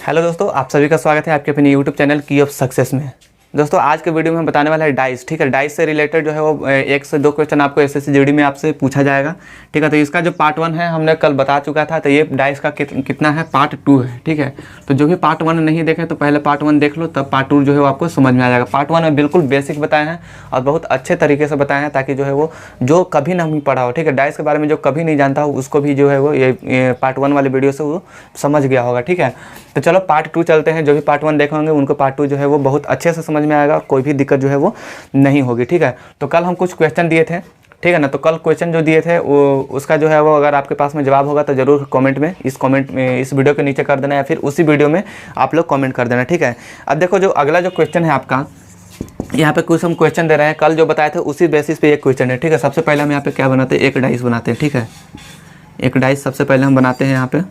Hello दोस्तों, आप सभी का स्वागत है आपके अपने यूट्यूब चैनल की ऑफ सक्सेस में। दोस्तों आज के वीडियो में हम बताने वाला है डाइस। ठीक है, डाइस से रिलेटेड जो है वो 1 से 2 क्वेश्चन आपको एसएससी जीडी में आपसे पूछा जाएगा। ठीक है, तो इसका जो पार्ट 1 है हमने कल बता चुका था, तो ये डाइस का कितना है, पार्ट 2 है। ठीक है, तो जो भी पार्ट 1 नहीं देखे तो पहले पार्ट 1 देख लो, तब पार्ट 2 जो है वो आपको समझ में आ जाएगा। पार्ट 1 में बिल्कुल बेसिक बताए हैं और बहुत अच्छे तरीके से बताए हैं, ताकि जो है वो जो कभी नहीं पढ़ा हो, ठीक है, डाइस के बारे में जो कभी नहीं जानता हो उसको भी जो है वो ये पार्ट 1 वाले वीडियो से वो समझ गया होगा। ठीक है, तो चलो पार्ट 2 चलते हैं। जो भी पार्ट 1 देखे होंगे उनको पार्ट 2 जो है वो बहुत अच्छे से समझ में आएगा, कोई भी दिक्कत जो है वो नहीं होगी। ठीक है, तो कल हम कुछ क्वेश्चन दिए थे, ठीक है ना, तो कल क्वेश्चन जो दिए थे वो उसका जो है वो अगर आपके पास में जवाब होगा तो ज़रूर कमेंट में इस वीडियो के नीचे कर देना, या फिर उसी वीडियो में आप लोग कमेंट कर देना। ठीक है, अब देखो जो अगला जो क्वेश्चन है आपका, यहाँ पे कुछ हम क्वेश्चन दे रहे हैं, कल जो बताए थे उसी बेसिस पे एक क्वेश्चन है। ठीक है, सबसे पहले हम यहाँ पे क्या बनाते हैं, एक डाइस बनाते हैं। ठीक है, एक डाइस सबसे पहले हम बनाते हैं यहाँ पे।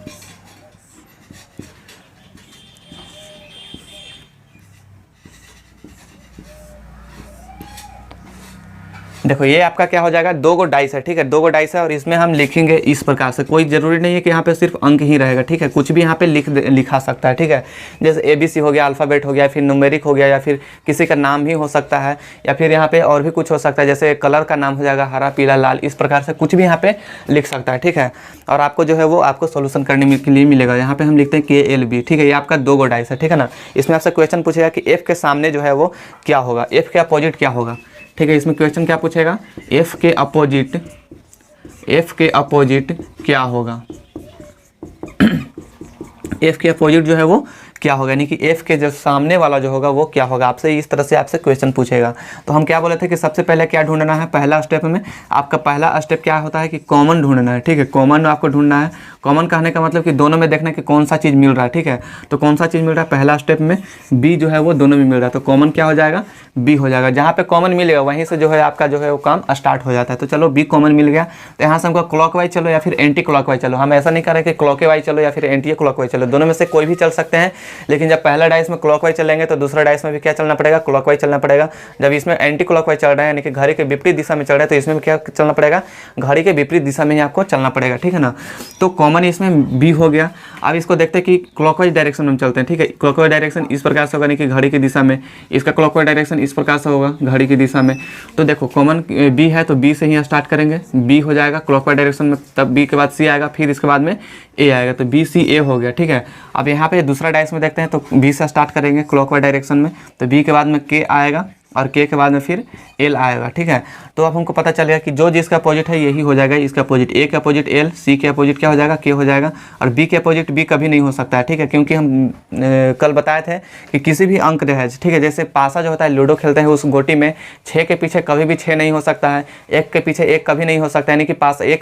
देखो ये आपका क्या हो जाएगा, 2 गो डाइस है। ठीक है, 2 गो डाइस है और इसमें हम लिखेंगे इस प्रकार से। कोई ज़रूरी नहीं है कि यहाँ पे सिर्फ अंक ही रहेगा। ठीक है, कुछ भी यहाँ पे लिखा सकता है। ठीक है, जैसे ABC हो गया, अल्फ़ाबेट हो गया, फिर न्यूमेरिक हो गया, या फिर किसी का नाम भी हो सकता है, या फिर यहाँ पे और भी कुछ हो सकता है, जैसे कलर का नाम हो जाएगा हरा, पीला, लाल, इस प्रकार से कुछ भी यहाँ पे लिख सकता है। ठीक है, और आपको जो है वो आपको सोल्यूशन करने के लिए मिलेगा। यहाँ पे हम लिखते हैं KLB। ठीक है, ये आपका 2 गो डाइस है। ठीक है ना, इसमें आपसे क्वेश्चन पूछेगा कि F के सामने जो है वो क्या होगा, F के अपोजिट क्या होगा। ठीक है, इसमें क्वेश्चन क्या पूछेगा, F के अपोजिट क्या होगा। F के अपोजिट जो है वो क्या होगा, यानी कि F के जो सामने वाला जो होगा वो क्या होगा। आपसे इस तरह से आपसे क्वेश्चन पूछेगा। तो हम क्या बोले थे कि सबसे पहले क्या ढूंढना है, पहला स्टेप में आपका पहला स्टेप क्या होता है कि कॉमन ढूंढना है। ठीक है, कॉमन आपको ढूंढना है। कॉमन कहने का मतलब कि दोनों में देखना कि कौन सा चीज़ मिल रहा है। ठीक है, तो कौन सा चीज़ मिल रहा है, पहला स्टेप में B जो है वो दोनों में मिल रहा है, तो कॉमन क्या हो जाएगा, B हो जाएगा। जहाँ पे कॉमन मिलेगा वहीं से जो है आपका जो है वो काम स्टार्ट हो जाता है। तो चलो B कॉमन मिल गया, तो यहाँ से हमको क्लॉकवाइज चलो या फिर एंटी क्लॉकवाइज चलो। हम ऐसा नहीं कर रहे कि क्लॉकवाइज चलो या फिर एंटी क्लॉकवाइज चलो, दोनों में से कोई भी चल सकते हैं। लेकिन जब पहला डाइस में क्लॉकवाइज चलेंगे तो दूसरा डाइस में भी क्या चलना पड़ेगा, क्लॉकवाइज चलना पड़ेगा। जब इसमें एंटी क्लॉकवाइज चल रहा है, यानी कि घड़ी के विपरीत दिशा में चल रहा है, तो इसमें भी क्या चलना पड़ेगा, घड़ी के विपरीत दिशा में ही आपको चलना पड़ेगा। ठीक है ना, तो कॉमन इसमें B हो गया। अब इसको देखते हैं कि क्लॉकवाइज डायरेक्शन में चलते हैं। ठीक है, क्लॉकवाइज डायरेक्शन इस प्रकार से होगा, यानी कि घड़ी की दिशा में, इसका क्लॉकवाइज डायरेक्शन इस प्रकार से होगा, घड़ी की दिशा में। तो देखो कॉमन B है तो B से ही स्टार्ट करेंगे, B हो जाएगा क्लॉकवाइज डायरेक्शन में, तब B के बाद C आएगा, फिर इसके बाद में A आएगा, तो BCA हो गया। ठीक है, अब यहाँ पे दूसरा डाइस में देखते हैं, तो B से स्टार्ट करेंगे क्लॉकवाइज डायरेक्शन में, तो B के बाद में K आएगा और K के बाद में फिर L आएगा। ठीक है, तो अब हमको पता चलेगा कि जो जिसका अपोजिट है यही हो जाएगा इसका अपोजिट। A के अपोजिट L, C के अपोजिट क्या हो जाएगा, K हो जाएगा, और B के अपोजिट B कभी नहीं हो सकता है। ठीक है, क्योंकि हम कल बताए थे कि किसी भी अंक रहे, ठीक है, जैसे पासा जो होता है, लूडो खेलते हैं, उस गोटी में 6 के पीछे कभी भी 6 नहीं हो सकता है, 1 के पीछे 1 कभी नहीं हो सकता है, यानी कि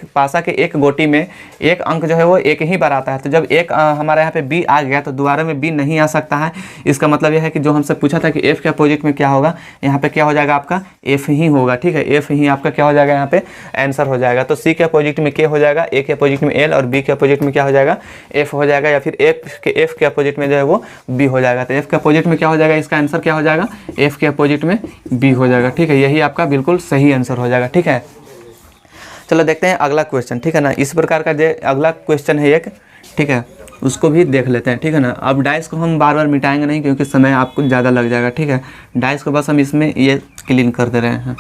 पासा के एक गोटी में एक अंक जो है वो एक ही बार आता है। तो जब एक हमारे यहाँ पे B आ गया तो दोबारा में B नहीं आ सकता है। इसका मतलब यह है कि जो हमसे पूछा था कि F के अपोजिट में क्या होगा, यहाँ पे क्या हो जाएगा, आपका F ही होगा। ठीक है, F ही आपका क्या हो जाएगा, यहाँ पे आंसर हो जाएगा। तो C के अपोजिट में K हो जाएगा, A के अपोजिट में L, और B के अपोजिट में क्या हो जाएगा, F हो जाएगा, या फिर F के अपोजिट में जो है वो B हो जाएगा। तो F के अपोजिट में क्या हो जाएगा, इसका आंसर क्या हो जाएगा, F के अपोजिट में B हो जाएगा। ठीक है, यही आपका बिल्कुल सही आंसर हो जाएगा। ठीक है, चलो देखते हैं अगला क्वेश्चन। ठीक है ना, इस प्रकार का जो अगला क्वेश्चन है एक, ठीक है, उसको भी देख लेते हैं। ठीक है ना, अब डाइस को हम बार बार मिटाएंगे नहीं, क्योंकि समय आपको ज़्यादा लग जाएगा। ठीक है, डाइस को बस हम इसमें ये क्लीन कर दे रहे हैं।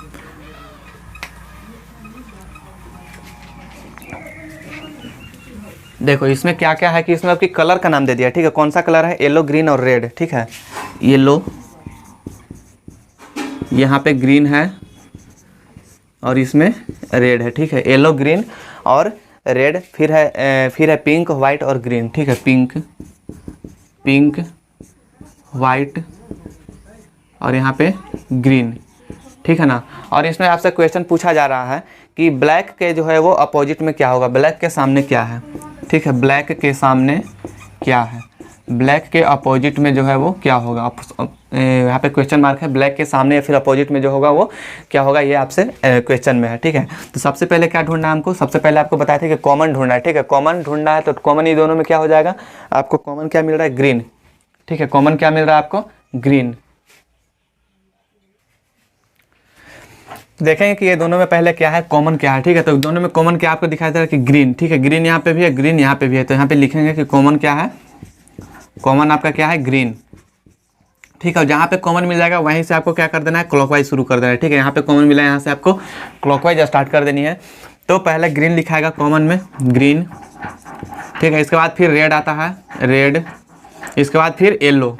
देखो इसमें क्या क्या है कि इसमें आपकी कलर का नाम दे दिया। ठीक है, कौन सा कलर है, येलो, ग्रीन और रेड। ठीक है, येलो, यहाँ पे ग्रीन है और इसमें रेड है। ठीक है, येलो, ग्रीन और रेड, फिर है पिंक, वाइट और ग्रीन। ठीक है, पिंक, वाइट और यहाँ पे ग्रीन। ठीक है ना, और इसमें आपसे क्वेश्चन पूछा जा रहा है कि ब्लैक के जो है वो अपोजिट में क्या होगा, ब्लैक के सामने क्या है। ठीक है, ब्लैक के सामने क्या है, ब्लैक के अपोजिट में जो है वो क्या होगा। यहाँ पे क्वेश्चन मार्क है, ब्लैक के सामने या फिर अपोजिट में जो होगा वो क्या होगा, ये आपसे क्वेश्चन में है। ठीक है, तो सबसे पहले क्या ढूंढना है हमको, सबसे पहले आपको बताया था कि कॉमन ढूंढना है। ठीक है, कॉमन ढूंढना है, तो कॉमन ये दोनों में क्या हो जाएगा, आपको कॉमन क्या मिल रहा है, ग्रीन। ठीक है, कॉमन क्या मिल रहा है आपको, ग्रीन। देखेंगे कि ये दोनों में पहले क्या है, कॉमन क्या है। ठीक है, तो दोनों में कॉमन क्या आपको दिखाई दे रहा है कि ग्रीन। ठीक है, ग्रीन यहाँ पे भी है, ग्रीन यहाँ पे भी है, तो यहाँ पे लिखेंगे कि कॉमन क्या है, कॉमन आपका क्या है ग्रीन, ठीक है। और जहाँ पे कॉमन मिल जाएगा वहीं से आपको क्या कर देना है, क्लॉकवाइज शुरू कर देना है, ठीक है। यहाँ पे कॉमन मिला है, यहाँ से आपको क्लॉकवाइज स्टार्ट कर देनी है। तो पहले ग्रीन लिखाएगा कॉमन में, ग्रीन, ठीक है। इसके बाद फिर रेड आता है, रेड, इसके बाद फिर येलो,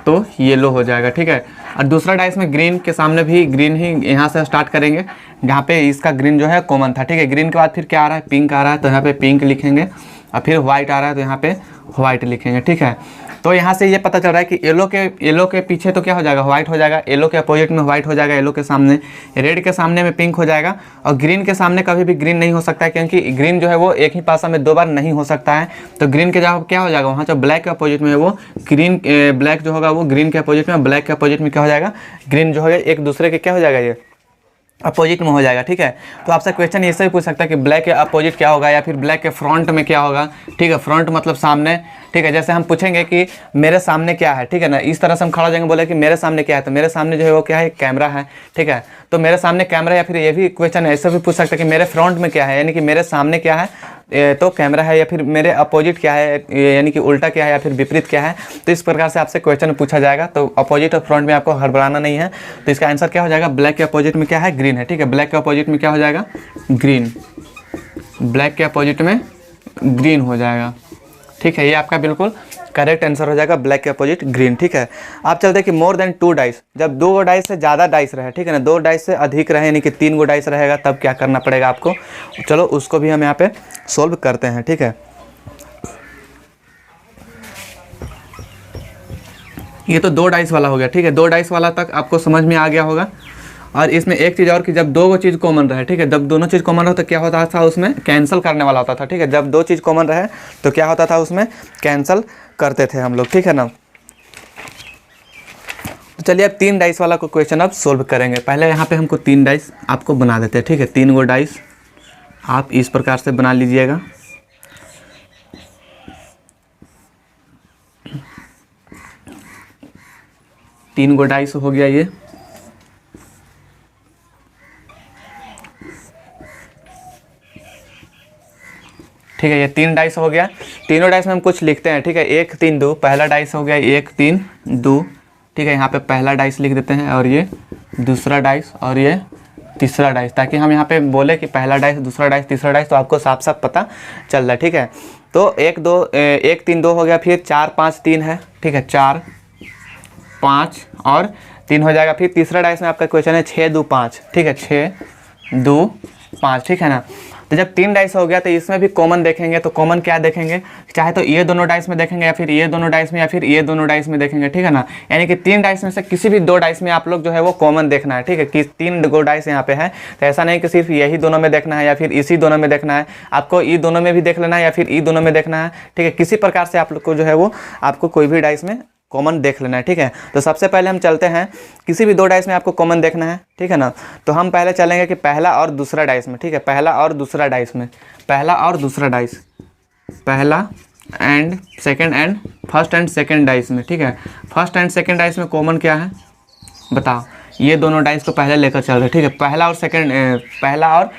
तो येलो हो जाएगा, ठीक है। और दूसरा डाइस में ग्रीन के सामने भी ग्रीन ही यहाँ से स्टार्ट करेंगे, जहाँ पे इसका ग्रीन जो है कॉमन था, ठीक है। ग्रीन के बाद फिर क्या आ रहा है, पिंक आ रहा है, तो यहाँ पे पिंक लिखेंगे। और फिर वाइट आ रहा है तो यहाँ पे वाइट लिखेंगे, ठीक है। तो यहाँ से ये पता चल रहा है कि येलो के पीछे तो क्या हो जाएगा, व्हाइट हो जाएगा, येलो के अपोजिट में व्हाइट हो जाएगा, येलो के सामने, रेड के सामने में पिंक हो जाएगा। और ग्रीन के सामने कभी भी ग्रीन नहीं हो सकता है, क्योंकि ग्रीन जो है वो एक ही पासा में 2 बार नहीं हो सकता है। तो ग्रीन के जगह क्या हो जाएगा, वहाँ जो ब्लैक के अपोजिट में है वो ग्रीन, ब्लैक जो होगा वो ग्रीन के अपोजिट में, ब्लैक के अपोजिट में क्या हो जाएगा, ग्रीन जो है एक दूसरे के क्या हो जाएगा, ये अपोजिट में हो जाएगा, ठीक है। तो आपसे क्वेश्चन ऐसे भी पूछ सकता है कि ब्लैक के अपोजिट क्या होगा, या फिर ब्लैक के फ्रंट में क्या होगा, ठीक है। फ्रंट मतलब सामने, ठीक है। जैसे हम पूछेंगे कि मेरे सामने क्या है, ठीक है ना, इस तरह से हम खड़ा हो जाएंगे, बोले कि मेरे सामने क्या है, तो मेरे सामने जो है वो क्या है, कैमरा है, ठीक है। तो मेरे सामने कैमरा, या फिर ये भी क्वेश्चन ऐसे भी पूछ सकता है कि मेरे फ्रंट में क्या है, यानी कि मेरे सामने क्या है, तो कैमरा है, या फिर मेरे अपोजिट क्या है, यानी कि उल्टा क्या है, या फिर विपरीत क्या है। तो इस प्रकार से आपसे क्वेश्चन पूछा जाएगा। तो अपोजिट और फ्रंट में आपको हड़बड़ाना नहीं है। तो इसका आंसर क्या हो जाएगा, ब्लैक के अपोजिट में क्या है, ग्रीन है, ठीक है। ब्लैक के अपोजिट में क्या हो जाएगा, ग्रीन, ब्लैक के अपोजिट में ग्रीन हो जाएगा, ठीक है। ये आपका बिल्कुल करेक्ट आंसर हो जाएगा, ब्लैक के अपोजिट ग्रीन, ठीक है। आप चलते हैं कि मोर देन 2 डाइस, जब 2 डाइस से ज़्यादा डाइस रहे, ठीक है ना, 2 डाइस से अधिक रहे, यानी कि 3 गो डाइस रहेगा, तब क्या करना पड़ेगा आपको। चलो उसको भी हम यहाँ पे सोल्व करते हैं, ठीक है। ये तो 2 डाइस वाला हो गया, ठीक है। 2 डाइस वाला तक आपको समझ में आ गया होगा। और इसमें एक चीज़ और कि जब 2 चीज़ कॉमन रहे, ठीक है, जब दोनों चीज़ कॉमन रहे तो क्या होता था, उसमें कैंसिल करने वाला होता था, ठीक है। जब 2 चीज़ कॉमन रहे तो क्या होता था, उसमें कैंसिल करते थे हम लोग, ठीक है ना। तो चलिए अब 3 डाइस वाला को क्वेश्चन अब सोल्व करेंगे। पहले यहाँ पे हमको 3 डाइस आपको बना देते हैं, ठीक है। 3 गो डाइस आप इस प्रकार से बना लीजिएगा। तीन गो डाइस हो गया ये, ठीक है। ये 3 डाइस हो गया। तीनों डाइस में हम कुछ लिखते हैं, ठीक है। 1 3 2 पहला डाइस हो गया, 1 3 2, ठीक है। यहाँ पे पहला डाइस लिख देते हैं, और ये दूसरा डाइस, और ये तीसरा डाइस, ताकि हम यहाँ पे बोले कि पहला डाइस, दूसरा डाइस, तीसरा डाइस, तो आपको साफ साफ पता चल रहा है, ठीक है। तो 1 3 2 हो गया, फिर 4 5 3 है, ठीक है। 4 5 और 3 हो जाएगा। फिर तीसरा डाइस में आपका क्वेश्चन है 6 2 5, ठीक है। 6 2 5, ठीक है ना। तो जब 3 डाइस हो गया तो इसमें भी कॉमन देखेंगे। तो कॉमन क्या देखेंगे, चाहे तो ये दोनों डाइस में देखेंगे, या फिर ये दोनों डाइस में, या फिर ये दोनों डाइस में देखेंगे, ठीक है ना। यानी कि 3 डाइस में से किसी भी 2 डाइस में आप लोग जो है वो कॉमन देखना है, ठीक है। कि 3 गो डाइस यहाँ पे है, तो ऐसा नहीं कि सिर्फ यही दोनों में देखना है, या फिर इसी दोनों में देखना है, आपको ई दोनों में भी देख लेना है, या फिर ई दोनों में देखना है, ठीक है। किसी प्रकार से आप लोग को जो है वो आपको कोई भी डाइस में कॉमन देख लेना है, ठीक है। तो सबसे पहले हम चलते हैं, किसी भी 2 डाइस में आपको कॉमन देखना है, ठीक है ना। तो हम पहले चलेंगे कि पहला और दूसरा डाइस में, ठीक है। पहला और दूसरा डाइस में, पहला और दूसरा डाइस, पहला and second and first and second dice में, ठीक है। फर्स्ट एंड सेकंड डाइस में कॉमन क्या है बताओ। ये दोनों डाइस को पहले लेकर चल रहे, ठीक है। पहला और सेकंड, पहला और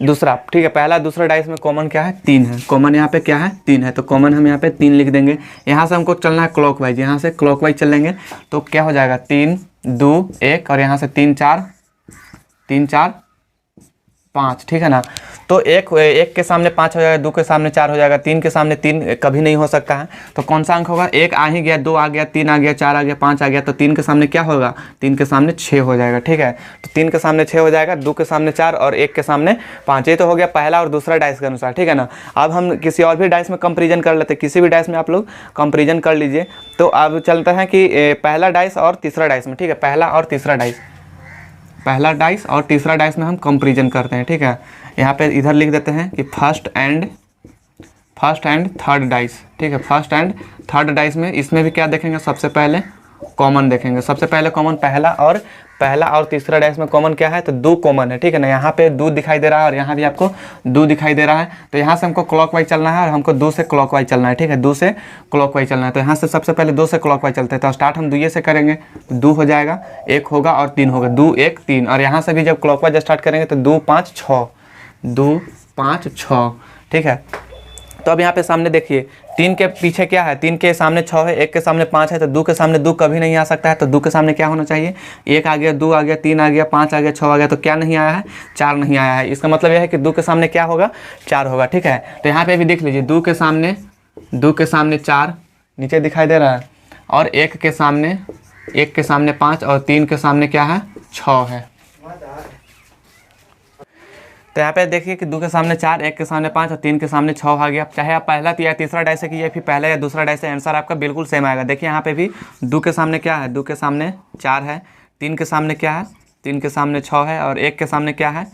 दूसरा, ठीक है। पहला दूसरा डाइस में कॉमन क्या है, 3 है। कॉमन यहाँ पे क्या है, 3 है। तो कॉमन हम यहाँ पे 3 लिख देंगे। यहाँ से हमको चलना है क्लॉकवाइज, यहाँ से क्लॉकवाइज चलेंगे तो क्या हो जाएगा, 3 2 1, और यहाँ से 3 4 5, ठीक है ना। तो एक के सामने 5 हो जाएगा, 2 के सामने 4 हो जाएगा, 3 के सामने 3 कभी नहीं हो सकता है। तो कौन सा अंक होगा, 1 आ ही गया, 2 आ गया, 3 आ गया, 4 आ गया, 5 आ गया, तो 3 के सामने क्या होगा, 3 के सामने 6 हो जाएगा, ठीक है। तो 3 के सामने 6 हो जाएगा, 2 के सामने 4 और 1 के सामने 5। ये तो हो गया पहला और दूसरा डाइस के अनुसार, ठीक है ना। अब हम किसी और भी डाइस में कंपेरिजन कर लेते हैं, किसी भी डाइस में आप लोग कंपेरिजन कर लीजिए। तो अब चलता है कि पहला डाइस और तीसरा डाइस में, ठीक है। पहला और तीसरा डाइस, पहला डाइस और तीसरा डाइस में हम कंपेरिजन करते हैं, ठीक है। यहाँ पे इधर लिख देते हैं कि फर्स्ट एंड थर्ड डाइस, ठीक है। फर्स्ट एंड थर्ड डाइस में इसमें भी क्या देखेंगे, सबसे पहले कॉमन देखेंगे। सबसे पहले कॉमन पहला और तीसरा डाइस में कॉमन क्या है, तो 2 कॉमन है, ठीक है ना। यहाँ पे 2 दिखाई दे रहा है और यहाँ भी आपको 2 दिखाई दे रहा है। तो यहाँ से हमको क्लॉकवाइज चलना है और हमको 2 से क्लॉकवाइज चलना है, ठीक है। 2 से क्लॉकवाइज चलना है। तो यहाँ से सबसे पहले 2 से क्लॉकवाइज चलते हैं। तो स्टार्ट हम 2 से करेंगे, 2 हो जाएगा, 1 होगा और 3 होगा, 2 1 3। और यहाँ से भी जब क्लॉकवाइज स्टार्ट करेंगे तो 2 5 6, 2 5 6, ठीक है। तो अब यहाँ पे सामने देखिए 3 के पीछे क्या है, 3 के सामने 6 है, 1 के सामने 5 है, तो 2 के सामने 2 कभी नहीं आ सकता है। तो 2 के सामने क्या होना चाहिए, 1 आ गया, 2 आ गया, 3 आ गया, 5 आ गया, 6 आ गया, तो क्या नहीं आया है, 4 नहीं आया है। इसका मतलब यह है कि 2 के सामने क्या होगा, 4 होगा। ठीक है, तो यहाँ पे भी देख लीजिए 2 के सामने 4 नीचे दिखाई दे रहा है, और 1 के सामने 5 और 3 के सामने क्या है, 6 है। तो यहाँ पे देखिए कि 2 के सामने 4, 1 के सामने 5 और 3 के सामने 6 आ गया। चाहे आप पहला या तीसरा डाइस से कीजिए, फिर पहला या दूसरा डाइस से, आंसर आपका बिल्कुल सेम आएगा। देखिए यहाँ पे भी 2 के सामने क्या है, 2 के सामने 4 है, 3 के सामने क्या है, 3 के सामने 6 है, और 1 के सामने क्या है,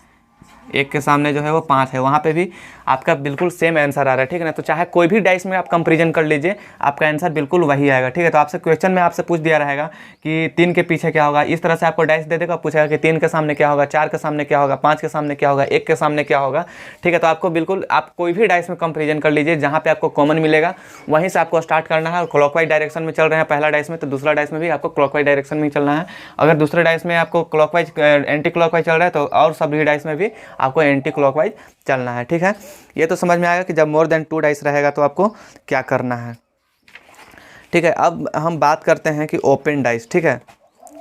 1 के सामने जो है वो 5 है। वहाँ पे भी आपका बिल्कुल सेम आंसर आ रहा है। ठीक है ना, तो चाहे कोई भी डाइस में आप कंपेरिजन कर लीजिए, आपका आंसर बिल्कुल वही आएगा। ठीक है, तो आपसे क्वेश्चन में आपसे पूछ दिया रहेगा कि 3 के पीछे क्या होगा, इस तरह से आपको डाइस दे देगा, पूछेगा कि 3 के सामने क्या होगा, 4 के सामने क्या होगा, 5 के सामने क्या होगा, 1 के सामने क्या होगा। ठीक है, तो आपको बिल्कुल आप कोई भी डाइस में कंपेरिजन कर लीजिए, जहाँ पे आपको कॉमन मिलेगा वहीं से आपको स्टार्ट करना है। और क्लॉकवाइज डायरेक्शन में चल रहे हैं पहला डाइस में, तो दूसरा डाइस में भी आपको क्लॉकवाइज डायरेक्शन में ही चलना है। अगर दूसरे डाइस में आपको क्लॉकवाइज एंटी क्लॉकवाइज चल रहा है, तो और सभी डाइस में भी आपको एंटी क्लॉकवाइज चलना है। ठीक है, ये तो समझ में आएगा कि जब मोर देन 2 डाइस रहेगा तो आपको क्या करना है। ठीक है, अब हम बात करते हैं कि ओपन डाइस। ठीक है,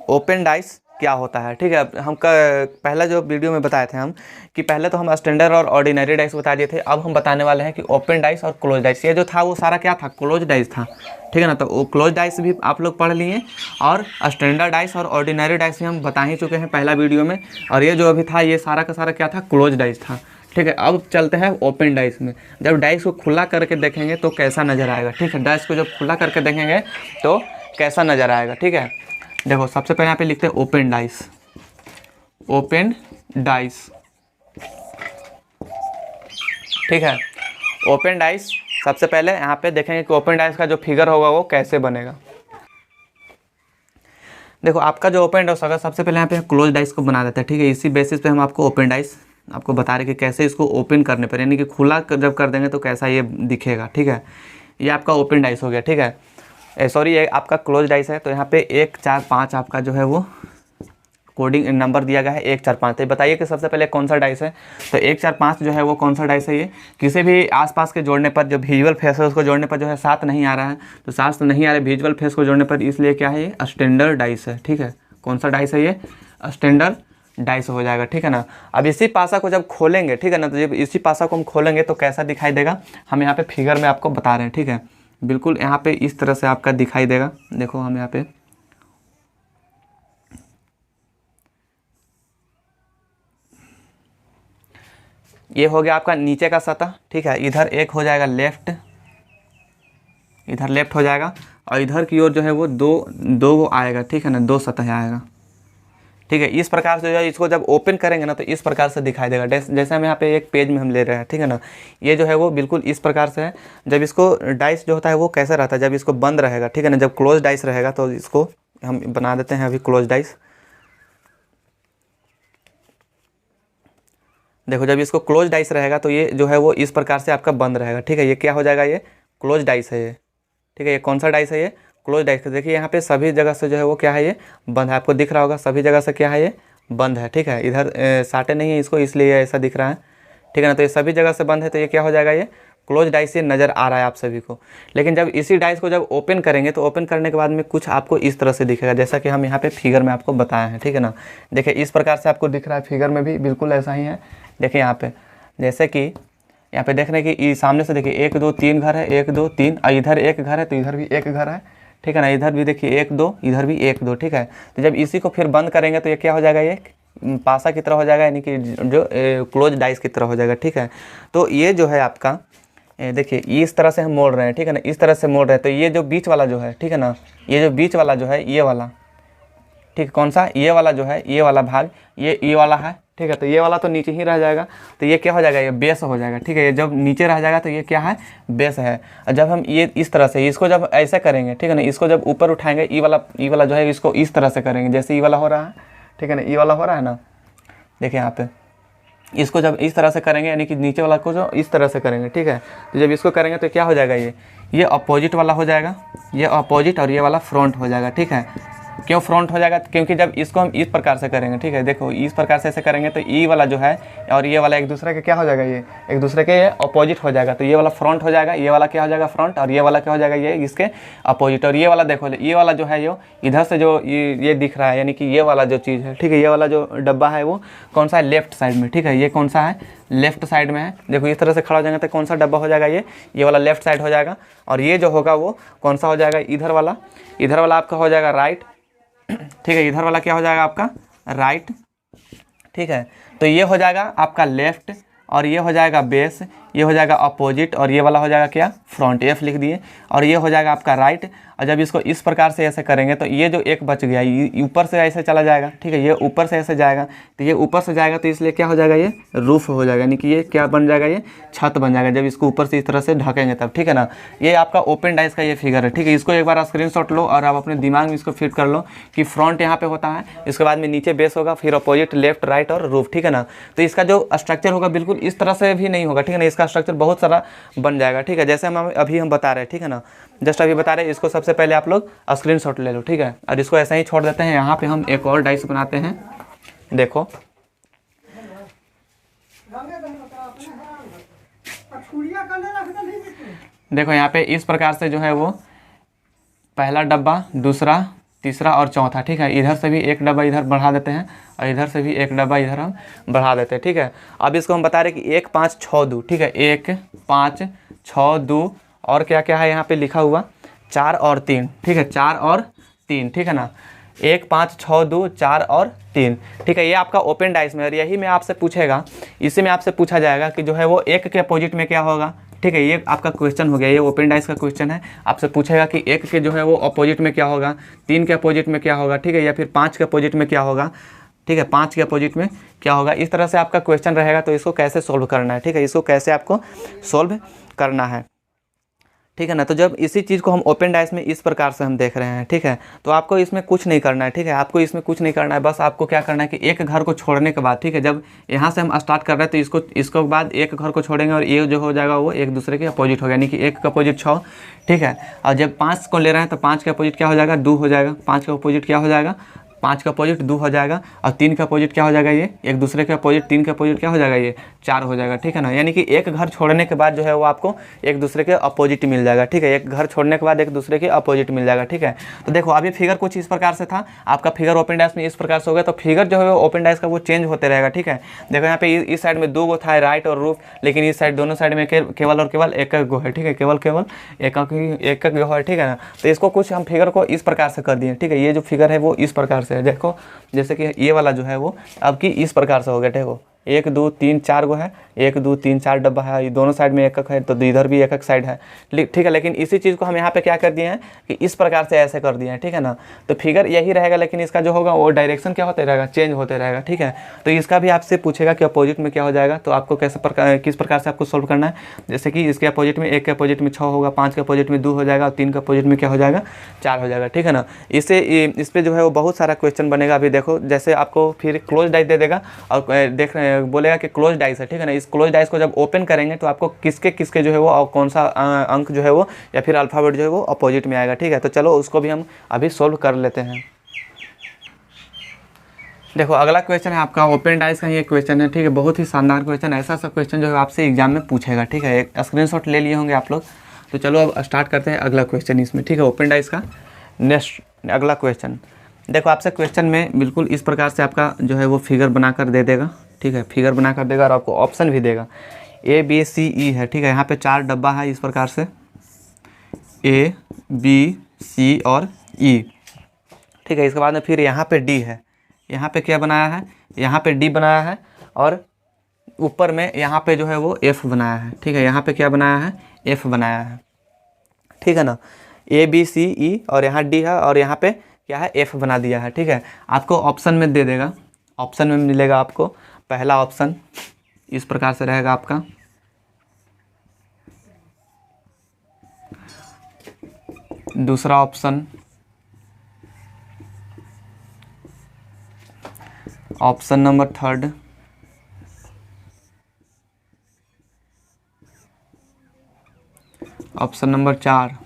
ओपन डाइस क्या होता है। ठीक है, हम पहला जो वीडियो में बताए थे हम कि पहले तो हम स्टैंडर्ड और ऑर्डिनरी डाइस बता दिए थे, अब हम बताने वाले हैं कि ओपन डाइस और क्लोज डाइस। ये जो था वो सारा क्या था, क्लोज डाइस था। ठीक है ना, तो वो क्लोज डाइस भी आप लोग पढ़ लिए, और स्टैंडर्ड डाइस और ऑर्डिनरी डाइस भी हम बता ही चुके हैं पहला वीडियो में। और ये जो अभी था ये सारा का सारा क्या था, क्लोज डाइस था। ठीक है, अब चलते हैं ओपन डाइस में। जब डाइस को खुला करके देखेंगे तो कैसा नज़र आएगा। ठीक है, डाइस को जब खुला करके देखेंगे तो कैसा नज़र आएगा। ठीक है, देखो सबसे पहले यहाँ पे लिखते हैं ओपन डाइस, ओपन डाइस। ठीक है, ओपन डाइस सबसे पहले यहाँ पे देखेंगे कि ओपन डाइस का जो फिगर होगा वो कैसे बनेगा। देखो आपका जो ओपन डाइस होगा, सबसे पहले यहाँ पे क्लोज डाइस को बना देते हैं। ठीक है, इसी बेसिस पे हम आपको ओपन डाइस आपको बता रहे कि कैसे इसको ओपन करने पर, यानी कि खुला जब कर देंगे तो कैसा ये दिखेगा। ठीक है, ये आपका ओपन डाइस हो गया। ठीक है, सॉरी ये आपका क्लोज डाइस है। तो यहाँ पे 1 4 5 आपका जो है वो कोडिंग नंबर दिया गया है, 1 4 5। तो बताइए कि सबसे पहले कौन सा डाइस है। तो 1 4 5 जो है वो कौन सा डाइस है, ये किसी भी आसपास के जोड़ने पर, जो विजुअल फेस है उसको जोड़ने पर जो है 7 नहीं आ रहा है, तो 7 तो नहीं आ रहा है विजुअल फेस को जोड़ने पर, इसलिए क्या है, ये स्टैंडर्ड डाइस है। ठीक है, कौन सा डाइस है, ये स्टैंडर्ड डाइस हो जाएगा। ठीक है ना, अब इसी पासा को जब खोलेंगे, ठीक है ना, तो जब इसी पासा को हम खोलेंगे तो कैसा दिखाई देगा, हम यहाँ पे फिगर में आपको बता रहे हैं। ठीक है, बिल्कुल यहाँ पे इस तरह से आपका दिखाई देगा। देखो हम यहाँ पे ये हो गया आपका नीचे का सतह। ठीक है, इधर एक हो जाएगा लेफ्ट, इधर लेफ्ट हो जाएगा, और इधर की ओर जो है वो दो आएगा। ठीक है ना, 2 सतह आएगा। ठीक है, इस प्रकार से जो है इसको जब ओपन करेंगे ना तो इस प्रकार से दिखाई देगा। जैसे हम यहाँ पे एक पेज में हम ले रहे हैं। ठीक है ना, ये जो है वो बिल्कुल इस प्रकार से है। जब इसको डाइस जो होता है वो कैसा रहता है, जब इसको बंद रहेगा। ठीक है ना, जब क्लोज डाइस रहेगा तो इसको हम बना देते हैं अभी क्लोज डाइस। देखो जब इसको क्लोज डाइस रहेगा तो ये जो है वो इस प्रकार से आपका बंद रहेगा। ठीक है, ये क्या हो जाएगा, ये क्लोज डाइस है ये। ठीक है, ये कौन सा डाइस है, ये क्लोज डाइस। देखिए यहाँ पे सभी जगह से जो है वो क्या है, ये बंद है। आपको दिख रहा होगा सभी जगह से क्या है, ये बंद है। ठीक है, इधर साटे नहीं है इसको, इसलिए ऐसा दिख रहा है। ठीक है ना, तो ये सभी जगह से बंद है, तो ये क्या हो जाएगा, ये क्लोज डाइस ये नज़र आ रहा है आप सभी को। लेकिन जब इसी डाइस को जब ओपन करेंगे तो ओपन करने के बाद में कुछ आपको इस तरह से दिखेगा, जैसा कि हम यहाँ पे फिगर में आपको बताए हैं। ठीक है ना, देखिए इस प्रकार से आपको दिख रहा है, फिगर में भी बिल्कुल ऐसा ही है। देखिए यहाँ पे जैसे कि यहाँ पे देख रहे हैं कि सामने से देखिए 1 2 3 घर है, 1 2 3, और इधर एक घर है तो इधर भी एक घर है। ठीक है ना, इधर भी देखिए 1 2, इधर भी 1 2। ठीक है, तो जब इसी को फिर बंद करेंगे तो ये क्या हो जाएगा, ये पासा की तरह हो जाएगा, यानी कि जो क्लोज डाइस की तरह हो जाएगा। ठीक है, तो ये जो है आपका देखिए इस तरह से हम मोड़ रहे हैं। ठीक है ना, इस तरह से मोड़ रहे हैं, तो ये जो बीच वाला जो है, ठीक है ना, ये जो बीच वाला जो है ये वाला, ठीक कौन सा, ये वाला जो है, ये वाला भाग ये वाला है। ठीक है, तो ये वाला तो नीचे ही रह जाएगा, तो ये क्या हो जाएगा, ये बेस हो जाएगा। ठीक है, ये जब नीचे रह जाएगा तो ये क्या है, बेस है। और जब हम ये इस तरह से इसको जब ऐसे करेंगे, ठीक है ना, इसको जब ऊपर उठाएंगे, ई वाला जो है इसको इस तरह से करेंगे, जैसे ई वाला हो रहा है। ठीक है ना, ई वाला हो रहा है ना, देखिए यहाँ पे इसको जब इस तरह से करेंगे, यानी कि नीचे वाला को जो इस तरह से करेंगे। ठीक है, तो जब इसको करेंगे तो क्या हो जाएगा, ये अपोजिट वाला हो जाएगा, ये अपोजिट, और ये वाला फ्रंट हो जाएगा। ठीक है, क्यों फ्रंट हो जाएगा? क्योंकि जब इसको हम इस प्रकार से करेंगे, ठीक है, देखो इस प्रकार से ऐसे करेंगे तो ई वाला जो है और ये वाला एक दूसरे के क्या हो जाएगा, ये एक दूसरे के अपोजिट हो जाएगा। तो ये वाला फ्रंट हो जाएगा, ये वाला क्या हो जाएगा फ्रंट, और ये वाला क्या हो जाएगा, ये इसके अपोजिट। और ये वाला देखो, ये वाला जो है, ये इधर से जो ये दिख रहा है, यानी कि ये वाला जो चीज़ है, ठीक है, ये वाला जो डब्बा है वो कौन सा है, लेफ्ट साइड में, ठीक है, ये कौन सा है, लेफ्ट साइड में है। देखो इस तरह से खड़ा हो जाएंगे तो कौन सा डब्बा हो जाएगा, ये वाला लेफ्ट साइड हो जाएगा। और ये जो होगा वो कौन सा हो जाएगा, इधर वाला आपका हो जाएगा राइट, ठीक है, इधर वाला क्या हो जाएगा आपका राइट, ठीक है। तो ये हो जाएगा आपका लेफ्ट, और ये हो जाएगा बेस, ये हो जाएगा अपोजिट, और ये वाला हो जाएगा क्या, फ्रंट, एफ लिख दिए। और ये हो जाएगा आपका राइट। और जब इसको इस प्रकार से ऐसे करेंगे तो ये जो एक बच गया ये ऊपर से ऐसे चला जाएगा, ठीक है, ये ऊपर से ऐसे जाएगा, तो ये ऊपर से जाएगा तो इसलिए क्या हो जाएगा, ये रूफ हो जाएगा, यानी कि ये क्या बन जाएगा, ये छत बन जाएगा जब इसको ऊपर से इस तरह से ढकेंगे तब, ठीक है ना। ये आपका ओपन डाइस का ये फिगर है, ठीक है। इसको एक बार स्क्रीनशॉट लो और आप अपने दिमाग में इसको फिट कर लो कि फ्रंट यहाँ पे होता है, इसके बाद में नीचे बेस होगा, फिर अपोजिट, लेफ्ट, राइट और रूफ, ठीक है ना। तो इसका जो स्ट्रक्चर होगा बिल्कुल इस तरह से भी नहीं होगा, ठीक है ना, इसका स्ट्रक्चर बहुत सारा बन जाएगा, ठीक है, जैसे हम बता रहे हैं, ठीक है ना, जस्ट अभी बता रहे हैं। इसको सबसे पहले आप लोग स्क्रीनशॉट ले लो, ठीक है, और इसको ऐसा ही छोड़ देते हैं। यहाँ पे हम एक और डाइस बनाते हैं, देखो देखो यहाँ पे इस प्रकार से जो है वो पहला डब्बा, दूसरा, तीसरा और चौथा, ठीक है। इधर से भी एक डब्बा इधर बढ़ा देते हैं और इधर से भी एक डब्बा इधर हम बढ़ा देते हैं, ठीक है। अब इसको हम बता रहे हैं कि 1 5 6 2, ठीक है, 1 5 6 2 और क्या क्या है यहाँ पे लिखा हुआ, 4 और 3, ठीक है, 4 और 3, ठीक है ना, 1 5 6 2 4 और 3, ठीक है। ये आपका ओपन डाइस में, और यही में आपसे पूछेगा, इसी में आपसे पूछा जाएगा कि जो है वो 1 के अपोजिट में क्या होगा, ठीक है। ये आपका क्वेश्चन हो गया, ये ओपन डाइस का क्वेश्चन है। आपसे पूछेगा कि 1 के जो है वो अपोजिट में क्या होगा, 3 के अपोजिट में क्या होगा, ठीक है, या फिर 5 के अपोजिट में क्या होगा, ठीक है, 5 के अपोजिट में क्या होगा। इस तरह से आपका क्वेश्चन रहेगा। तो इसको कैसे सोल्व करना है, ठीक है, इसको कैसे आपको सोल्व करना है, ठीक है ना। तो जब इसी चीज़ को हम ओपन डाइस में इस प्रकार से हम देख रहे हैं, ठीक है, तो आपको इसमें कुछ नहीं करना है, ठीक है, आपको इसमें कुछ नहीं करना है। बस आपको क्या करना है कि एक घर को छोड़ने के बाद, ठीक है, जब यहाँ से हम स्टार्ट कर रहे हैं तो इसको बाद एक घर को छोड़ेंगे और ये जो हो जाएगा वो एक दूसरे के अपोजिट हो गया, यानी कि 1 का अपोजिट 6, ठीक है। और जब 5 को ले रहे हैं तो 5 के अपोजिट क्या हो जाएगा, 2 हो जाएगा, 5 का अपोजिट क्या हो जाएगा, 5 का अपोजिट 2 हो जाएगा। और 3 का अपोजिट क्या हो जाएगा, ये एक दूसरे के अपोजिट, 3 का अपोजिट क्या हो जाएगा, ये 4 हो जाएगा, ठीक है ना। यानी कि एक घर छोड़ने के बाद जो है वो आपको एक दूसरे के अपोजिट मिल जाएगा, ठीक है, एक घर छोड़ने के बाद एक दूसरे के अपोजिट मिल जाएगा, ठीक है। तो देखो अभी फिगर कुछ इस प्रकार से था, आपका फिगर ओपन डाइस में इस प्रकार से हो गया। तो फिगर जो है वो ओपन डाइस का वो चेंज होते रहेगा, ठीक है। देखो यहाँ पे इस साइड में 2 गो था राइट और रूफ, लेकिन इस साइड दोनों साइड में केवल और केवल एक गो है, ठीक है, केवल एक गो है, ठीक है ना। तो इसको कुछ हम फिगर को इस प्रकार से कर दिए, ठीक है। ये जो फिगर है वो इस प्रकार से है, देखो जैसे कि ये वाला जो है वो अब की इस प्रकार से हो गया, देखो 1 2 3 4 गो है, 1 2 3 4 डब्बा है, ये दोनों साइड में एक है, तो इधर भी एक साइड है, ठीक है। लेकिन इसी चीज़ को हम यहाँ पे क्या कर दिए हैं कि इस प्रकार से ऐसे कर दिए हैं, ठीक है ना। तो फिगर यही रहेगा, लेकिन इसका जो होगा वो डायरेक्शन क्या होते रहेगा, चेंज होते रहेगा, ठीक है। तो इसका भी आपसे पूछेगा कि अपोजिट में क्या हो जाएगा, तो आपको किस प्रकार से आपको सोल्व करना है। जैसे कि इसके अपोजिट में 1 के अपोजिट में 6 होगा, 5 के अपोजिट में 2 हो जाएगा और 3 के अपोजिट में क्या हो जाएगा, 4 हो जाएगा, ठीक है ना। इस पर जो है वो बहुत सारा क्वेश्चन बनेगा। अभी देखो जैसे आपको फिर क्लोज डाइस दे देगा और देख बोलेगा कि क्लोज डाइस है, ठीक है ना। इस क्लोज डाइस को जब ओपन करेंगे तो आपको किसके जो है वो और कौन सा अंक जो है वो या फिर अल्फ़ाबेट जो है वो अपोजिट में आएगा, ठीक है। तो चलो उसको भी हम अभी सोल्व कर लेते हैं। देखो अगला क्वेश्चन है आपका ओपन डाइस का ये क्वेश्चन है, ठीक है, बहुत ही शानदार क्वेश्चन, ऐसा सब क्वेश्चन जो है आपसे एग्जाम में पूछेगा, ठीक है। एक स्क्रीनशॉट ले लिए होंगे आप लोग। तो चलो अब स्टार्ट करते हैं अगला क्वेश्चन इसमें, ठीक है, ओपन डाइस का नेक्स्ट अगला क्वेश्चन। देखो आपसे क्वेश्चन में बिल्कुल इस प्रकार से आपका जो है वो फिगर बनाकर दे देगा, ठीक है, फिगर बनाकर देगा और आपको ऑप्शन भी देगा ABCE है, ठीक है। यहाँ पे 4 डब्बा है इस प्रकार से ABC और E, ठीक है। इसके बाद में फिर यहाँ पे D है, यहाँ पे क्या बनाया है, यहाँ पे D बनाया है और ऊपर में यहाँ पे जो है वो F बनाया है, ठीक है। यहाँ पे क्या बनाया है, F बनाया है, ठीक है ना। ABCE और यहाँ D है और यहाँ पे क्या है, F बना दिया है, ठीक है। आपको ऑप्शन में दे देगा, ऑप्शन में मिलेगा आपको पहला ऑप्शन इस प्रकार से रहेगा आपका, दूसरा option, option number 3, option number 4,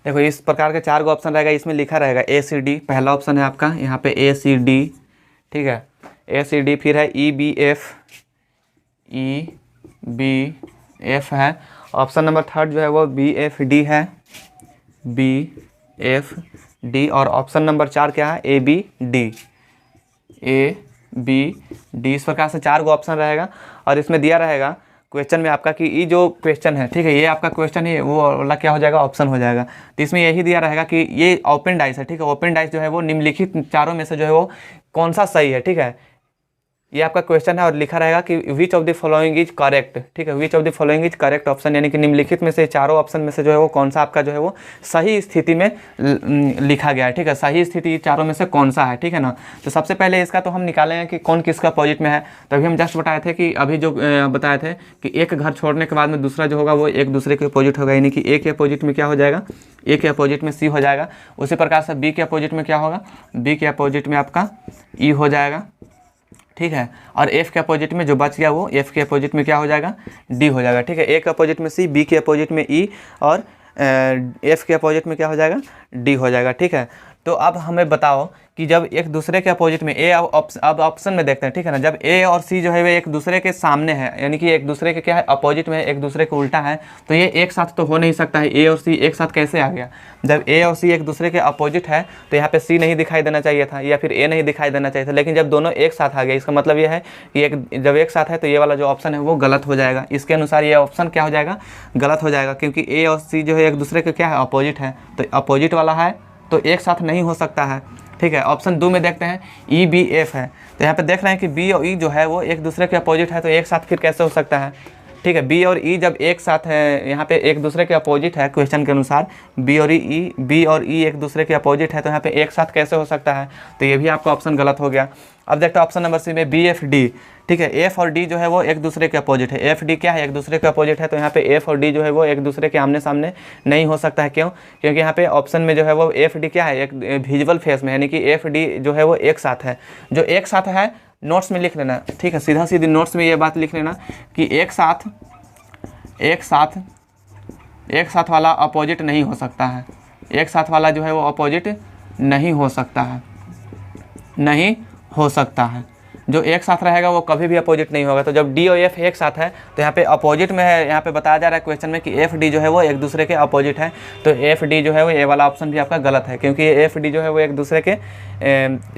देखो इस प्रकार के 4 ऑप्शन रहेगा, इसमें लिखा रहेगा ACD, पहला ऑप्शन है आपका यहाँ पे ACD, ठीक है, ACD, फिर है EBF, EBF है। ऑप्शन नंबर 3 जो है वो BFD है, BFD, और ऑप्शन नंबर 4 क्या है, ABD, ABD। इस प्रकार से 4 ऑप्शन रहेगा और इसमें दिया रहेगा क्वेश्चन में आपका कि ये जो क्वेश्चन है, ठीक है, ये आपका क्वेश्चन है वो वाला क्या हो जाएगा, ऑप्शन हो जाएगा। तो इसमें यही दिया रहेगा कि ये ओपन डाइस है, ठीक है, ओपन डाइस जो है वो निम्नलिखित चारों में से जो है वो कौन सा सही है, ठीक है, ये आपका क्वेश्चन है और लिखा रहेगा कि which of the following is correct, ठीक है, which of the following is correct option, यानी कि निम्नलिखित में से चारों ऑप्शन में से जो है वो कौन सा आपका जो है वो सही स्थिति में लिखा गया है, ठीक है, सही स्थिति चारों में से कौन सा है, ठीक है ना। तो सबसे पहले इसका तो हम निकाले हैं कि कौन किसका अपोजिट में है। तभी हम जस्ट बताए थे कि अभी जो बताए थे कि एक घर छोड़ने के बाद में दूसरा जो होगा वो एक दूसरे के अपोजिट होगा, यानी कि ए के अपोजिट में क्या हो जाएगा, ए के अपोजिट में सी हो जाएगा। उसी प्रकार से बी के अपोजिट में क्या होगा, बी के अपोजिट में आपका ई हो जाएगा, ठीक है, और एफ के अपोजिट में जो बच गया वो एफ के अपोजिट में क्या हो जाएगा, डी हो जाएगा, ठीक है। ए के अपोजिट में सी, बी के अपोजिट में ई, और एफ के अपोजिट में क्या हो जाएगा, डी हो जाएगा, ठीक है। तो अब हमें बताओ कि जब एक दूसरे के अपोजिट में ए, अब ऑप्शन में देखते हैं, ठीक है ना, जब ए और सी जो है वे एक दूसरे के सामने है, यानी कि एक दूसरे के क्या है, अपोजिट में, एक दूसरे को उल्टा है, तो ये एक साथ तो हो नहीं सकता है। ए और सी एक साथ कैसे आ गया, जब ए और सी एक दूसरे के अपोजिट है तो यहाँ पे सी नहीं दिखाई देना चाहिए था या फिर ए नहीं दिखाई देना चाहिए था, लेकिन जब दोनों एक साथ आ गया इसका मतलब ये है कि जब एक साथ है तो ये वाला जो ऑप्शन है वो गलत हो जाएगा। इसके अनुसार ये ऑप्शन क्या हो जाएगा, गलत हो जाएगा, क्योंकि ए और सी जो है एक दूसरे के क्या है, अपोजिट है, तो अपोजिट वाला है तो एक साथ नहीं हो सकता है, ठीक है। ऑप्शन 2 में देखते हैं EBF है, तो यहाँ पे देख रहे हैं कि बी और ई जो है वो एक दूसरे के अपोजिट है, तो एक साथ फिर कैसे हो सकता है, ठीक है। बी और ई जब एक साथ है, यहाँ पे एक दूसरे के अपोजिट है क्वेश्चन के अनुसार, बी और ई एक दूसरे के अपोजिट है, तो यहाँ पे एक साथ कैसे हो सकता है, तो ये भी आपका ऑप्शन गलत हो गया। अब देखते हैं ऑप्शन नंबर सी में BFD, ठीक है, एफ और डी जो है वो एक दूसरे के अपोजिट है, एफ डी क्या है, एक दूसरे के अपोजिट है, तो यहाँ पे एफ और डी जो है वो एक दूसरे के आमने सामने नहीं हो सकता है। क्यों, क्योंकि यहाँ पे ऑप्शन में जो है वो एफ डी क्या है, एक विजुअल फेस में, यानी कि एफ डी जो है वो एक साथ है। जो एक साथ है नोट्स में लिख लेना, ठीक है, सीधा सीधी नोट्स में ये बात लिख लेना कि एक साथ वाला अपोजिट नहीं हो सकता है, एक साथ वाला जो है वो अपोजिट नहीं हो सकता है, नहीं हो सकता है। जो एक साथ रहेगा वो कभी भी अपोजिट नहीं होगा। तो जब डी और एफ एक साथ है तो यहाँ पे अपोजिट में है, यहाँ पे बताया जा रहा है क्वेश्चन में कि एफ डी जो है वो एक दूसरे के अपोजिट है, तो एफ डी जो है वो ए वाला ऑप्शन भी आपका गलत है, क्योंकि एफ डी जो है वो एक दूसरे के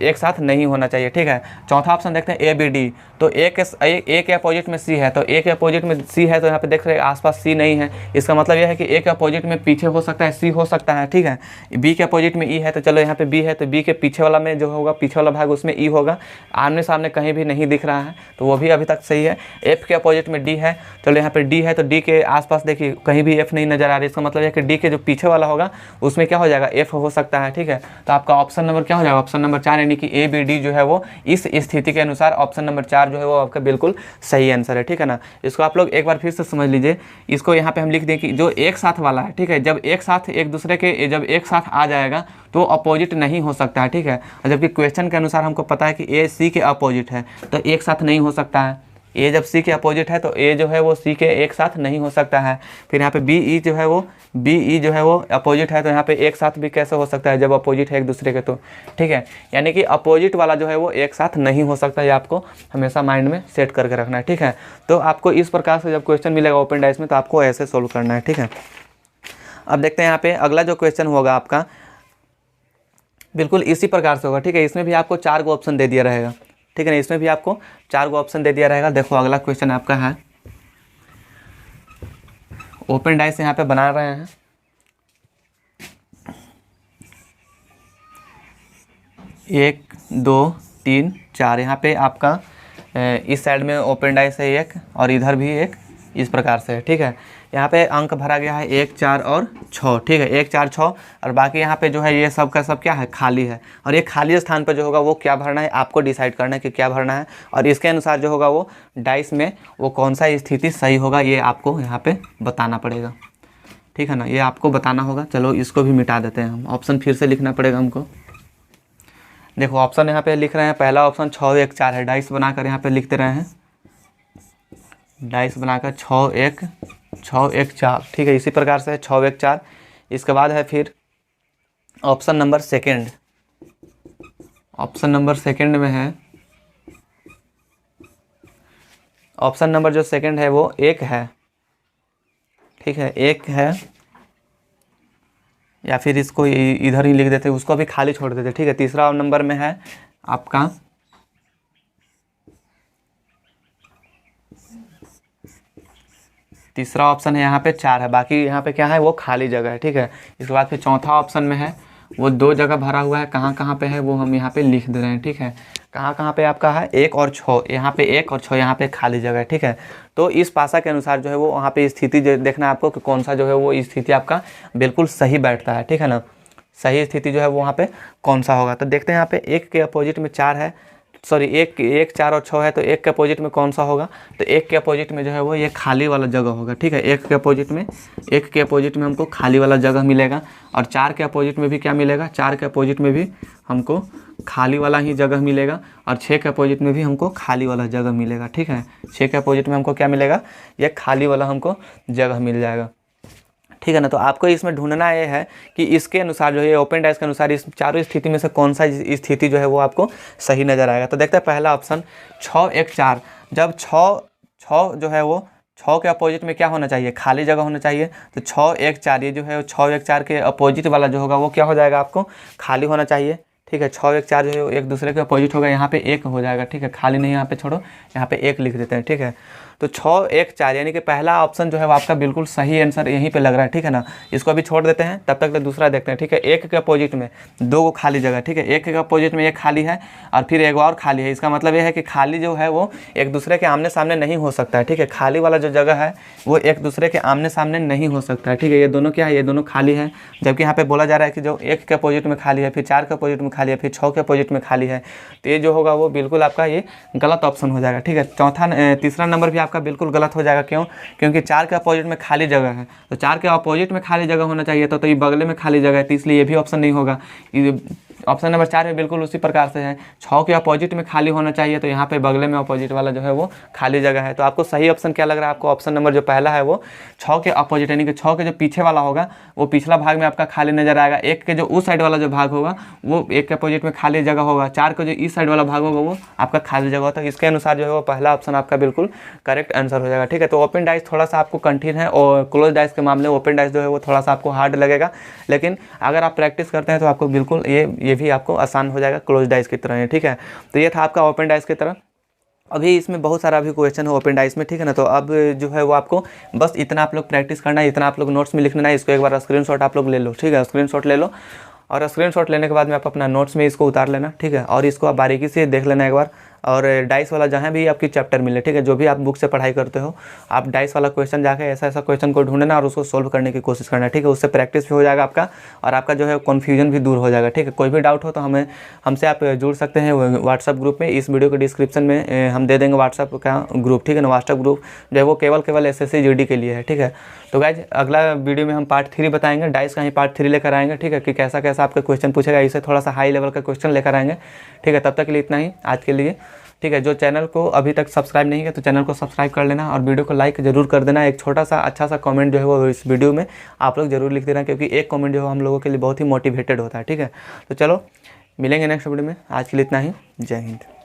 एक साथ नहीं होना चाहिए, ठीक है। चौथा ऑप्शन देखते हैं ए बी डी, तो ए के अपोजिट में सी है, तो ए के अपोजिट में सी है, तो यहाँ पे देख रहे हैं आसपास सी नहीं है, इसका मतलब यह है कि ए के अपोजिट में पीछे हो सकता है, सी हो सकता है, ठीक है। बी के अपोजिट में ई है, तो चलो यहाँ पे बी है, तो बी के पीछे वाला में जो होगा, पीछे वाला भाग उसमें ई होगा, आमने सामने कहीं भी नहीं दिख रहा है, तो वो भी अभी तक सही है। एफ के अपोजिट में डी है, चलो यहाँ पे डी है, तो डी के आसपास देखिए कहीं भी एफ नहीं नजर आ रही, इसका मतलब है कि डी के जो पीछे वाला होगा उसमें क्या हो जाएगा, एफ हो सकता है, ठीक है। तो आपका ऑप्शन नंबर क्या हो जाएगा, ऑप्शन नंबर 4, यानी कि ए बी डी जो है वो इस स्थिति के अनुसार ऑप्शन नंबर 4 जो है वो आपका बिल्कुल सही आंसर है, ठीक है ना। इसको आप लोग एक बार फिर से समझ लीजिए। इसको यहाँ पे हम लिख दें कि जो एक साथ वाला है, ठीक है, जब एक साथ एक दूसरे के जब एक साथ आ जाएगा तो अपोजिट नहीं हो सकता है, ठीक है। और जबकि क्वेश्चन के अनुसार हमको पता है कि ए सी के अपोजिट है, तो एक साथ नहीं हो सकता है। ए जब सी के अपोजिट है तो ए जो है वो सी के एक साथ नहीं हो सकता है। फिर यहाँ पे बी ई जो है वो अपोजिट है, तो यहाँ पे एक साथ भी कैसे हो सकता है जब अपोजिट है एक दूसरे के, तो ठीक है। यानी कि अपोजिट वाला जो है वो एक साथ नहीं हो सकता, ये आपको हमेशा माइंड में सेट करके रखना है, ठीक है। तो आपको इस प्रकार से जब क्वेश्चन मिलेगा ओपन डाइस में तो आपको ऐसे सोल्व करना है, ठीक है। अब देखते हैं यहाँ पे अगला जो क्वेश्चन होगा आपका बिल्कुल इसी प्रकार से होगा, ठीक है। इसमें भी आपको 4 गो ऑप्शन दे दिया रहेगा, ठीक है ना, इसमें भी आपको 4 गो ऑप्शन दे दिया रहेगा। देखो अगला क्वेश्चन आपका है, ओपन डाइस यहाँ पे बना रहे हैं, 1 2 3 4, यहाँ पे आपका इस साइड में ओपन डाइस है 1 और इधर भी 1, इस प्रकार से है, ठीक है। यहाँ पे अंक भरा गया है 1 4 और 6, ठीक है, 1 4 6, और बाकी यहाँ पे जो है ये सब का सब क्या है, खाली है। और ये खाली स्थान पर जो होगा वो क्या भरना है, आपको डिसाइड करना है कि क्या भरना है, और इसके अनुसार जो होगा वो डाइस में वो कौन सा स्थिति सही होगा ये आपको यहाँ पे बताना पड़ेगा, ठीक है ना, ये आपको बताना होगा। चलो इसको भी मिटा देते हैं हम, ऑप्शन फिर से लिखना पड़ेगा हमको। देखो ऑप्शन यहाँ पे लिख रहे हैं, पहला ऑप्शन 6 1 4 है, डाइस बनाकर यहाँ पे लिखते रहे हैं, डाइस बनाकर 6 1 4, ठीक है, इसी प्रकार से 6 1 4। इसके बाद है फिर option number second, option number second में है, ऑप्शन नंबर जो सेकंड है वो एक है, ठीक है, एक है, या फिर इसको इधर ही लिख देते, उसको भी खाली छोड़ देते, ठीक है। तीसरा नंबर में है आपका तीसरा ऑप्शन है, यहाँ पे 4 है, बाकी यहाँ पे क्या है वो खाली जगह है, ठीक है। इसके बाद फिर चौथा ऑप्शन में है वो 2 जगह भरा हुआ है, कहाँ कहाँ पे है वो हम यहाँ पे लिख दे रहे हैं, ठीक है। कहाँ कहाँ पे आपका है 1 और 6, यहाँ पे 1 और 6, यहाँ पे खाली जगह है, ठीक है। तो इस पासा के अनुसार जो है वो वहाँ पे स्थिति देखना है आपको कि कौन सा जो है वो स्थिति आपका बिल्कुल सही बैठता है, ठीक है ना। सही स्थिति जो है वो वहाँ पे कौन सा होगा, तो देखते हैं यहाँ पे 1 के अपोजिट में 4 है, सॉरी 1 4 और 6 है, तो 1 के अपोजिट में कौन सा होगा, तो 1 के अपोजिट में जो है वो ये खाली वाला जगह होगा, ठीक है। 1 के अपोजिट में हमको खाली वाला जगह मिलेगा, और 4 के अपोजिट में भी क्या मिलेगा, 4 के अपोजिट में भी हमको खाली वाला ही जगह मिलेगा, और 6 के अपोजिट में भी हमको खाली वाला जगह मिलेगा, ठीक है। 6 के अपोजिट में हमको क्या मिलेगा, ये खाली वाला हमको जगह मिल जाएगा, ठीक है ना। तो आपको इसमें ढूंढना ये है कि इसके अनुसार जो है ओपन डाइस के अनुसार इस चारों स्थिति में से कौन सा स्थिति जो है वो आपको सही नज़र आएगा। तो देखते हैं पहला ऑप्शन 6 1 4, जब 6 जो है वो 6 के अपोजिट में क्या होना चाहिए, खाली जगह होना चाहिए, तो 6 1 4 ये जो है 6 1 4 के अपोजिट वाला जो होगा वो क्या हो जाएगा, आपको खाली होना चाहिए, ठीक है। 6 1 4 जो है वो एक दूसरे के अपोजिट होगा, यहाँ पे 1 हो जाएगा, ठीक है, खाली नहीं, यहाँ पे छोड़ो, यहाँ पे 1 लिख देते हैं, ठीक है। तो 6 1 4 यानी कि पहला ऑप्शन जो है वो आपका बिल्कुल सही आंसर यहीं पे लग रहा है, ठीक है ना। इसको अभी छोड़ देते हैं, तब तक तो दूसरा देखते हैं, ठीक है। 1 के अपोजिट में 2 को खाली जगह, ठीक है, 1 के अपोजिट में 1 खाली है और फिर एक और खाली है, इसका मतलब ये है कि खाली जो है वो एक दूसरे के आमने सामने नहीं हो सकता है, ठीक है। खाली वाला जो जगह है वो एक दूसरे के आमने सामने नहीं हो सकता है, ठीक है। ये दोनों क्या है, ये दोनों खाली है, जबकि यहाँ पे बोला जा रहा है कि जो 1 के अपोजिट में खाली है, फिर 4 के अपोजिट में खाली है, फिर 6 के अपोजिट में खाली है, तो ये जो होगा वो बिल्कुल आपका ये गलत ऑप्शन हो जाएगा, ठीक है। तीसरा नंबर भी आपका बिल्कुल गलत हो जाएगा, क्यों, क्योंकि 4 के अपोजिट में खाली जगह है, तो 4 के अपोजिट में खाली जगह होना चाहिए, तो ये बगले में खाली जगह है, तो इसलिए ये भी ऑप्शन नहीं होगा। ऑप्शन नंबर 4 में बिल्कुल उसी प्रकार से है, 6 के अपोजिट में खाली होना चाहिए, तो यहाँ पे बगले में अपोजिट वाला जो है वो खाली जगह है। तो आपको सही ऑप्शन क्या लग रहा है, आपको ऑप्शन नंबर जो पहला है वो 6 के अपोजिट, यानी कि 6 के जो पीछे वाला होगा वो पिछला भाग में आपका खाली नजर आएगा, 1 के जो उस साइड वाला जो भाग होगा वो 1 के अपोजिट में खाली जगह होगा, 4 का जो इस साइड वाला भाग होगा वो आपका खाली जगह होता है। इसके अनुसार जो है वो पहला ऑप्शन आपका बिल्कुल करेक्ट आंसर हो जाएगा, ठीक है। तो ओपन डाइस थोड़ा सा आपको कठिन है, और क्लोज डाइस के मामले में ओपन डाइस जो है वो थोड़ा सा आपको हार्ड लगेगा, लेकिन अगर आप प्रैक्टिस करते हैं तो आपको बिल्कुल ये भी आपको आसान हो जाएगा क्लोज डाइस की तरह, ठीक है। तो ये था आपका ओपन डाइस की तरह। अभी इसमें बहुत सारा अभी क्वेश्चन है ओपन डाइस में, ठीक है ना। तो अब जो है वो आपको बस इतना आप लोग प्रैक्टिस करना है, इतना आप लोग नोट्स में लिखना है, इसको एक बार स्क्रीनशॉट आप लोग ले लो, ठीक है। स्क्रीनशॉट ले लो, और स्क्रीनशॉट लेने के बाद में आप अपना नोट्स में इसको उतार लेना, ठीक है, और इसको आप बारीकी से देख लेना एक बार। और डाइस वाला जहाँ भी आपकी चैप्टर मिले, ठीक है, जो भी आप बुक से पढ़ाई करते हो, आप डाइस वाला क्वेश्चन जाके ऐसा ऐसा क्वेश्चन को ढूंढना और उसको सोल्व करने की कोशिश करना, ठीक है। उससे प्रैक्टिस भी हो जाएगा आपका, और आपका जो है कन्फ्यूजन भी दूर हो जाएगा, ठीक है। कोई भी डाउट हो तो हमसे आप जुड़ सकते हैं व्हाट्सअप ग्रुप में, इस वीडियो के डिस्क्रिप्शन में हम दे देंगे व्हाट्सअप का ग्रुप, ठीक है ना। व्हाट्सअप ग्रुप जो है वो केवल SSC GD के लिए है, ठीक है। तो गाइज अगला वीडियो में हम पार्ट 3 बताएंगे, डाइस का ही पार्ट 3 लेकर आएंगे, ठीक है, कि कैसा कैसा आपका क्वेश्चन पूछेगा, इसे थोड़ा सा हाई लेवल का क्वेश्चन लेकर आएंगे, ठीक है। तब तक के लिए इतना ही आज के लिए, ठीक है। जो चैनल को अभी तक सब्सक्राइब नहीं किया तो चैनल को सब्सक्राइब कर लेना, और वीडियो को लाइक जरूर कर देना। एक छोटा सा अच्छा सा कमेंट जो है वो इस वीडियो में आप लोग जरूर लिख देना, क्योंकि एक कमेंट जो है हम लोगों के लिए बहुत ही मोटिवेटेड होता है, ठीक है। तो चलो मिलेंगे नेक्स्ट वीडियो में, आज के लिए इतना ही, जय हिंद।